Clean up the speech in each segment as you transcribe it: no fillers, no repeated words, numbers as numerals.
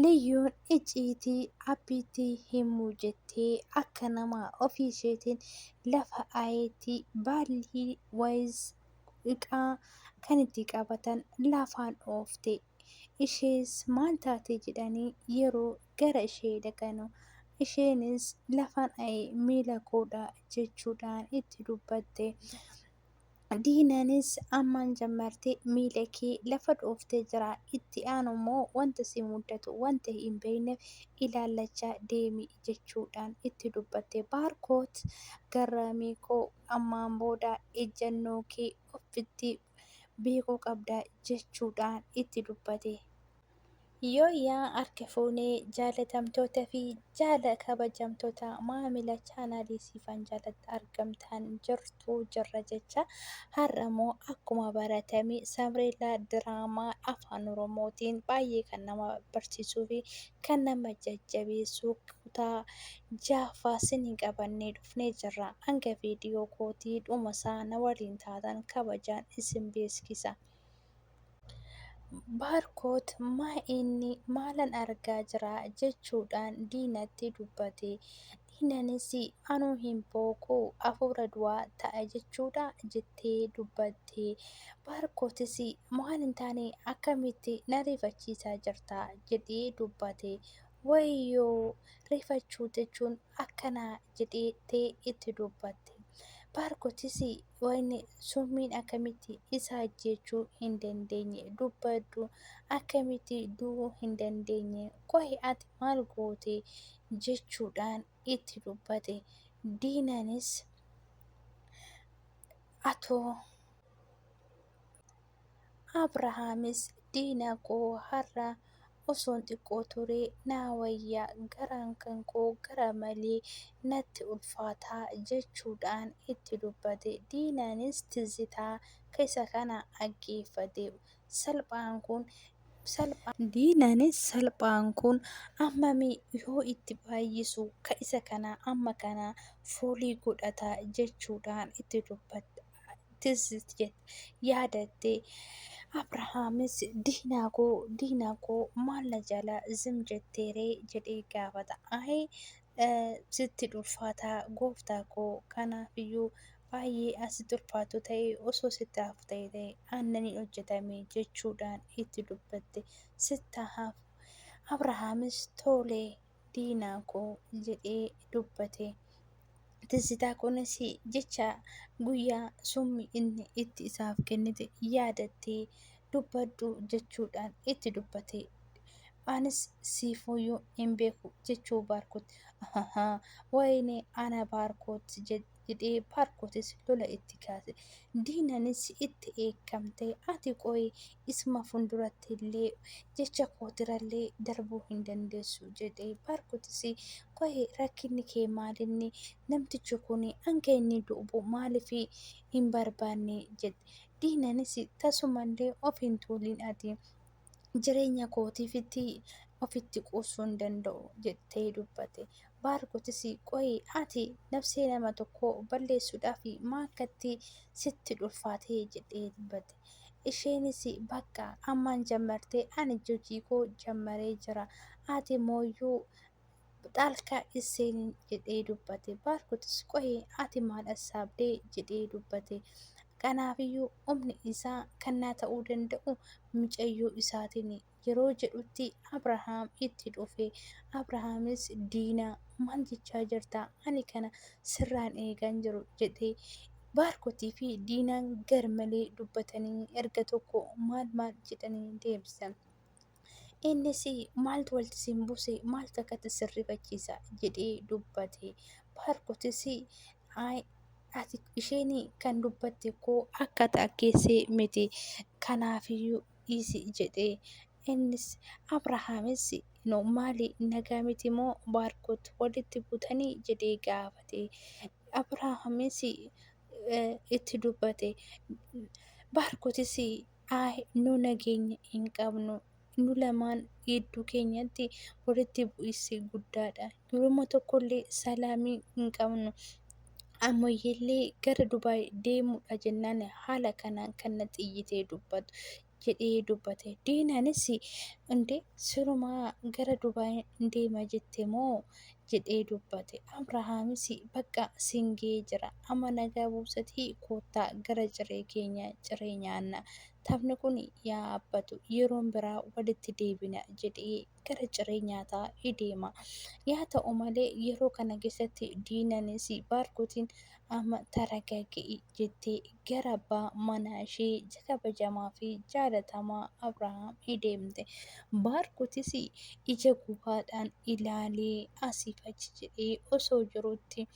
Liyyuun icciitii abbiitti himuu jettee akka namaa ofii isheetiin lafa aayetti baalli wayis dhiqaa kan itti qabatan lafaan oofte. Ishees maal taate jedhanii yeroo gara ishee dhaqanu isheenis lafaan aayee miila koodhaa jechuudhaan itti dubbatte. Diinaanis ammaan jammartee miila kee lafa dhooftee jira itti aanu immoo wanta si mudatu wanta hin beekneef ilaallachaa deemi jechuudhaan itti dubbatte. Baarkoot garraamii koo ammaan booda ejjennoo kee ofitti beekuu qabda jechuudhaan itti dubbate. Yooyyaa harka fuunee jaalatamtoota fi kabajamtoota maamila chaanaalii siifan jalatti argamtan jirra jecha har'a immoo akkuma baratame Samreellaa diraamaa afaan Oromootiin baay'ee kan nama barsiisuu fi kan nama jajjabeessu kutaa jaaffaa isinii qabannee dhufnee jirra. Hanga viidiyoo kootii dhuma isaa na waliin taatan kabajaan isin beeksisa. Baarkoot maalan argaa jira jechuudhaan diinatti dubbate. Diinanis anuu hin booqu hafuura du'aa ta'a jechuudha jettee dubbatte. Baarkootis maal hin taane akkamitti na rifachiisaa jirta jedhee dubbate. Wayyoo rifachuu jechuun akkana jedheettee itti dubbatte. Baarkootis wayni summiin akkamitti isa ajjeechuu hin dandeenye dubbadhu akkamitti du'uu hin dandeenye qohi ati maal goote jechuudhaan itti dubbate. Diinaanis atoo Abrahaamis diina koo har'a osoon xiqqoo turee naa wayyaa garaan kan koo gara malee natti ulfaataa jechuudhaan itti dubbate. Diinaanis tizitaa keessa kana dhaggeeffate. Diinaanis salphaan kun ammamii yoo itti baay'isu ka isa kana amma kana foolii godhata jechuudhaan itti dubbatte. Yaadatte. Abrahaamis diinaa koo maal na jala zim jetteeree jedhee gaafata. Sitti ulfaataa gooftaa koo kanaafiyyuu baay'ee asitti ulfaatu ta'e osoo sitti hafu ta'e aannaniin hojjetame jechuudhaan itti dubbatte. Sitti hafu. Abrahaamis tolee diinaa koo jedhee dubbate. Tizitaa kunis jecha guyyaa summi inni itti isaaf kennite yaadattee dubbadhu jechuudhaan itti dubbate. Anis siifuyyuu hin beeku jechuu Baarkoot. Wayne ana Baarkoot jedhee Baarkootis lola itti kaase. Diinaanis itti eekamte ati qoyi isuma funduratti illee jecha kootirallee darbuu hin dandeessu jedhee Baarkootis qoyi rakkinni kee maalinni namtichi kun hanga inni du'u maaliif hin barbaanne jedhe. Diinaanis tasumallee of hin tuulin ati jireenya kootiifitti ofitti quusuu hin danda'u jettee dubbate. Baarkootis qoyi ati nafsee nama tokko balleessuudhaaf maakkatti sitti ulfaatee jedhee dubbate. Isheenis bakka ammaan jammartee ani hojii koo jammaree jira ati mooyyuu xaalkaa iseen jedhee dubbate. Baarkootis qoyi ati maal assaabdee jedhee dubbate. Kanaafiyyuu humni isaa kan naa ta'uu danda'u mucayyoo isaatiin yeroo jedhutti Abrahaam itti dhufe. Abrahaamis diinaa maal jechaa jirta ani kana sirraan eegan jiru jedhee. Baarkootii fi diinaan garmalee dubbatanii erga tokko maal jedhanii deebisan. Innis maaltu walitti isin buuse maaltu akkatti sirrifachiisa jedhee dubbate. Baarkootis ati isheen kan dubbatte koo akka ta'akkeessee miti kanaafiyyuu dhiisi jedhee. Innis Abrahaamis maali nagaa miti moo Baarkoot walitti butanii jedhee gaafate. Abrahaamis itti dubbate. Baarkootis nu nageenya hin qabnu nu lamaan gidduu keenyatti walitti bu'iinsi guddaadha. Yeroo tokkollee salaamii hin qabnu. Ammayyiillee gara Dubaay deemuudha jennaan haala kanaan kan na xiyyitee dubbatu jedhee dubbate. Diinaanis indee sirumaa gara Dubaay deema jette moo jedhee dubbate. Abrahaamis bakka singee jira amma nagaa buusatii koottaa gara ciree keenya ciree nyaanna. Taphni kun yaa abbatu yeroon biraa walitti deebina jedhee gara ciree nyaataa deema. Yaa ta'u malee yeroo kana keessatti diinaanis baarkotiin amma taragagga'ii jettee gara abbaa manaa ishee kabajamaa fi jaalatamaa Abrahaam deemte. Baarkotis ija gubaadhaan ilaalee asiif achi jedhee osoo jirutti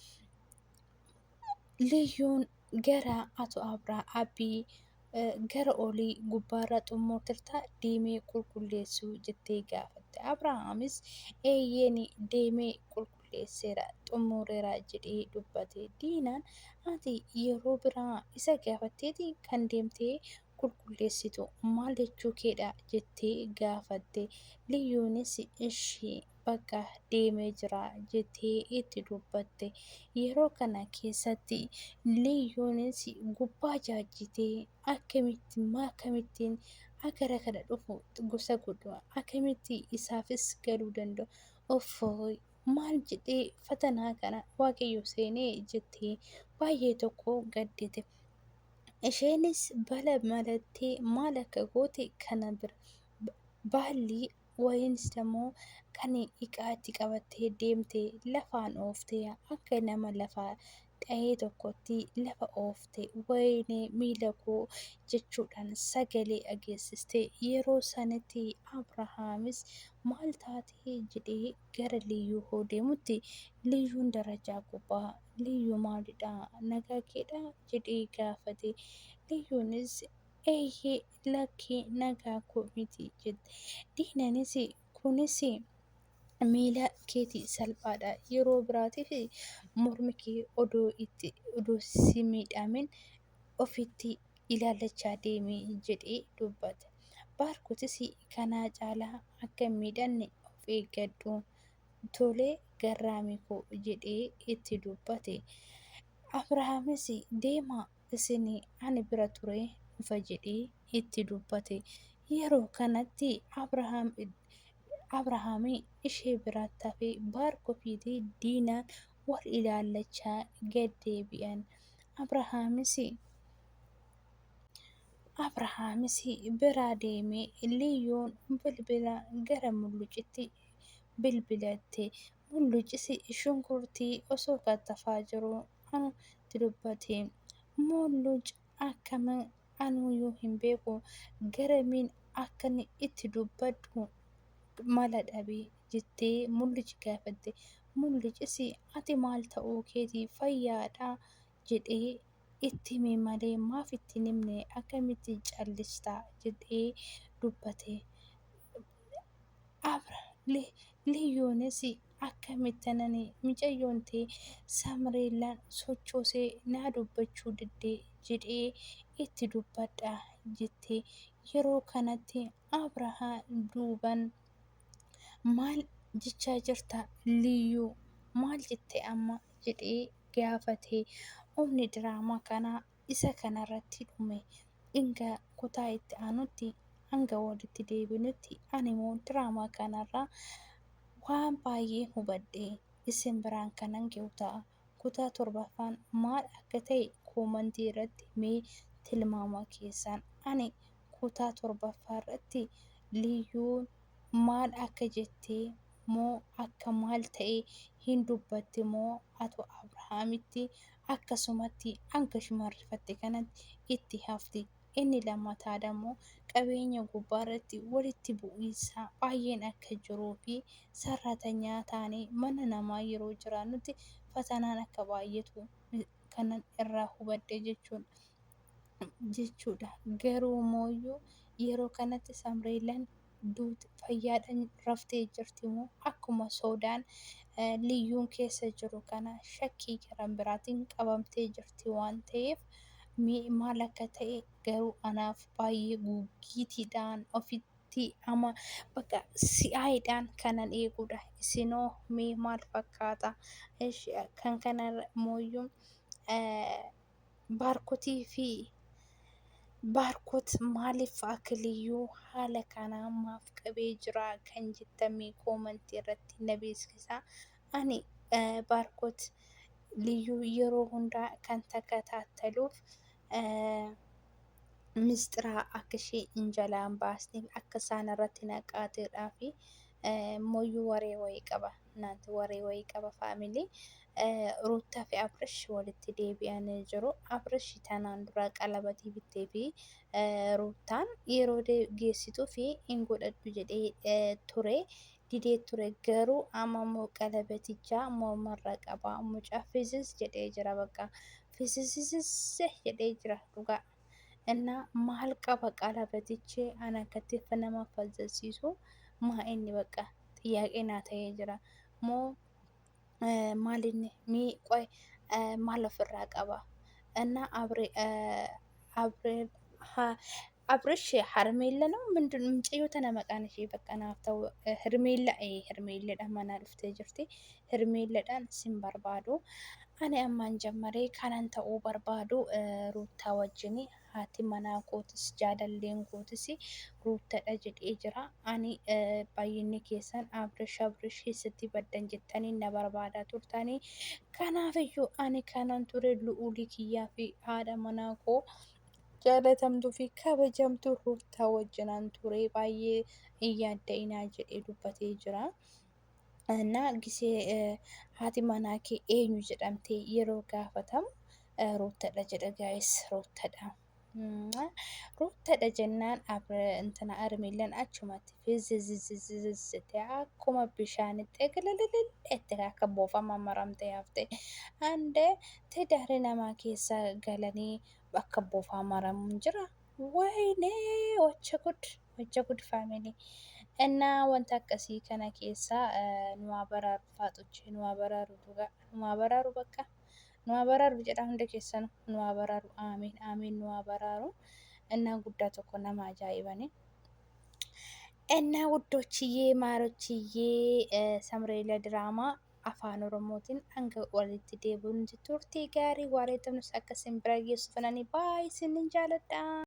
Liyyuun gara ato Abii gara olii gubbaarra xumurtirtaa deemee qulqulleessuu jettee gaafatte. Abrahaamis eeyyeen deemee qulqulleesseera xumureera jedhee dubbate. Diinaan ati yeroo biraa isa gaafatteeti kan deemtee qulqulleessitu maal jechuu keedha jettee gaafatte. Liyyuunis ishii bakka deemee jira jettee itti dubbatte. Yeroo kana keessatti Liyyuunis gubbaa jaajjitee akkamittiin agara kana dhufu gosa godhu akkamitti isaafis galuu danda'u offooy maal jedhee fatanaa kana waaqayyo seenee jettee baay'ee tokko gaddite. Isheenis bala malattee maal akka goote kana bira baalli wayinis immoo kan itti qabattee deemte lafaan ooftee akka nama lafaa dha'ee tokkotti lafa oofte wayinee miila koo jechuudhaan sagalee dhageessiste. Yeroo sanatti Abrahaamis maal taatee jedhee gara Liyyuu hoo deemutti Liyyuun darajaa gubbaa Liyyuu maalidha nagaa keedha jedhee gaafate. Liyyuunis eeyyee lakkii nagaa koo miti jette. Diinaanis kunis miila keetii salphaadha yeroo biraatiif mormi kee odoo si miidhamin ofitti ilaallachaa deemee jedhee dubbate. Baarkotis kanaa caalaa akka hin miidhanne of eeggadhu tolee garraamii koo jedhee itti dubbate. Abrahaamis deemaa isin ani bira ture dhufa jedhee itti dubbate. Yeroo kanatti Abrahaam ishee biratti hafee baarkotii fi diinaan wal ilaallachaa gad deebi'an. Abrahaamis biraa deemee Liyyuun bilbila gara mullucitti bilbilatte. Mullucis shunkurtii osoo kattafaa jiruu itti dubbate. Mulluc akkam anuyyuu hin beeku garamiin akkan itti dubbadhu mala dhabee jettee mulluci gaafatte. Mullucis ati maal ta'uu keetii fayyaadha jedhee itti hime malee maaf itti hin himne akkamitti callistaa jedhee dubbate. Liyyuunis akkamittanani mucayyoon ta'e Samreellaan sochoosee naa dubbachuu diddee jedhee itti dubbadha jettee yeroo kanatti Abrahaam duuban maal jechaa jirta Liyyuu maal jette amma jedhee gaafate. Humni diraamaa kanaa isa kanarratti dhume. Hanga kutaa itti aanutti hanga walitti deebinutti ani immoo diraamaa kanarraa waan baay'ee hubadhe isin biraan kanan gahu ta'a. Kutaa torbaffaan maal akka ta'e koomantii irratti mee tilmaama keessan. Ani kutaa torbaffaa irratti Liyyuun maal akka jettee moo akka maal ta'e hin dubbatti moo ato Abrahaamitti akkasumatti hanga shumarrifatte kanatti itti hafti. Inni lammataa immoo qabeenya gubbaarratti walitti bu'iinsa baay'een akka jiruu fi sararatanyaa taanee mana namaa yeroo jiraannutti fatanaan akka baay'atu kanan irraa hubadhe jechuudha. Garuu mooyyuu yeroo kanatti Samreelaan duuti fayyaadhaan raftee jirti moo akkuma soodaan Liyyuun keessa jiru kana shakkii garaa biraatiin qabamtee jirti waan ta'eef maal akka ta'e garuu anaaf baay'ee guugiitiidhaan ofitti ama bakka si'aayidhaan kanan eegudha. Isinoo mee maal fakkaata? Kan kana mooyyuu baarkotii fi Baarkot maaliif Akiliyyuu haala kanaan maaf qabee jira kan jettamee koomantii irratti na beeksisaa. Ani Baarkot Liyyuu yeroo hundaa kan takkataataluuf mistiraa akka ishee hin jalaan baasneef akka isaan irratti naqaateedhaa fi mooyyuu waree wayii qaba. Naanti waree wayii qaba faamilii. Ruuttaa fi Abrish walitti deebi'anii jiru. Abrish tanaan dura qalabatii bittee fi ruuttaan yeroo geessituu fi hin godhadhu jedhee ture. Didee ture garuu amma immoo qalabatichaa mormarra qaba. Mucaa fiizis jedhee jira bakka. Fiizis jedhee jira dhugaa. እና መሀል ቀለበትቼ አናከቴፍ nama fazzasiisu maa inni bakka xiyyaaqee naa ta'ee jira moo maalinni mii qoy maal ofirraa qaba እና አብርሽ ሀርሜላ ነው ምንድን ምንጭዮ ተነመቃንሽ በቃ ናፍተው ሄርሜላ መና ዱፍቴ ጅርቲ ሄርሜላዳን ሲን በርባዱ አኔ አማን ጀመሬ ካናን ta'uu barbaadu ruuttaa wajjini haati manaa kootis jaalalleen kootis ruuttadha jedhee jira. Ani baay'inni keessan Abrish sitti baddan jettanii na barbaadaa turtanii. Kanaafiyyuu ani kanan ture lu'uulii kiyyaa fi haadha manaa koo jaalatamtuu fi kabajamtuu ruuttaa wajjinaan ture baay'ee hin yaadda'inaa jedhee dubbatee jira. እና ጊዜ haati manaa kee eenyu jedhamtee yeroo gaafatamu ruuttadha jedha gaayis ruuttadha. Ruuttadha jennaan እንትና ሄርሜላን achumatti fizzizizizizizite akkuma bishaanitti egalalalalleetti akka boofama maramtee hafte ande tidaari namaa keessa galanii akka boofaa maramuun jira. Waynee wacha gud faamilii እና ወንታ akkasii kana keessa nu abaraaru faaxuchi nu abaraaru dhugaa nu abaraaru bakka nu abaraaru jedha hunda keessan nu abaraaru aamiin aamiin nu abaraaru እና guddaa tokko nama ajaa'ibani. እና ውዶችዬ ማሮችዬ ሰምሬለ ድራማ afaan oromootiin hanga walitti deebi'uun turtii gaarii waaree tamnus akka simbira geessu fananii baay'ee sinin jaaladha.